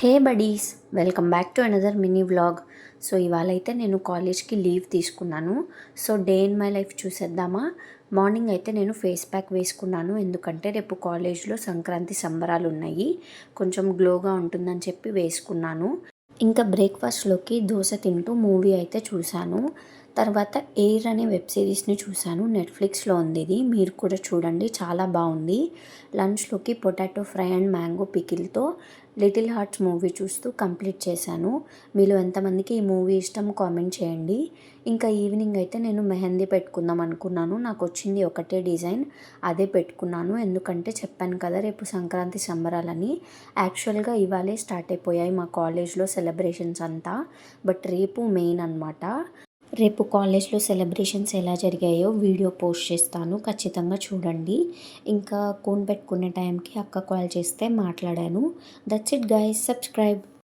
Hey buddies, welcome back to another mini vlog. So ఇవాళ అయితే నేను కాలేజ్కి లీవ్ తీసుకున్నాను. So day in my life చూసేద్దామా. మార్నింగ్ అయితే నేను ఫేస్ ప్యాక్ వేసుకున్నాను, ఎందుకంటే రేపు కాలేజ్లో సంక్రాంతి సంబరాలు ఉన్నాయి, కొంచెం గ్లోగా ఉంటుందని చెప్పి వేసుకున్నాను. ఇంకా బ్రేక్ఫాస్ట్లోకి దోశ తింటూ మూవీ అయితే చూశాను. తర్వాత ఎయిర్ అనే వెబ్ సిరీస్ని చూశాను, నెట్ఫ్లిక్స్లో ఉంది ఇది, మీరు కూడా చూడండి, చాలా బాగుంది. లంచ్లోకి పొటాటో ఫ్రై అండ్ మ్యాంగో పికిల్తో లిటిల్ హార్ట్స్ మూవీ చూస్తూ కంప్లీట్ చేశాను. మీలో ఎంతమందికి ఈ మూవీ ఇష్టం కామెంట్ చేయండి. ఇంకా ఈవినింగ్ అయితే నేను మెహందీ పెట్టుకుందాం అనుకున్నాను, నాకు వచ్చింది ఒకటే డిజైన్, అదే పెట్టుకున్నాను. ఎందుకంటే చెప్పాను కదా రేపు సంక్రాంతి సంబరాలని. యాక్చువల్గా ఇవాళే స్టార్ట్ అయిపోయాయి మా కాలేజ్లో సెలబ్రేషన్స్ అంతా, బట్ రేపు మెయిన్ అనమాట. రేపు కాలేజ్లో సెలబ్రేషన్స్ ఎలా జరిగాయో వీడియో పోస్ట్ చేస్తాను, ఖచ్చితంగా చూడండి. ఇంకా కోన్ పెట్టుకునే టైంకి అక్క కాల్ చేస్తే మాట్లాడాను. That's it guys, subscribe.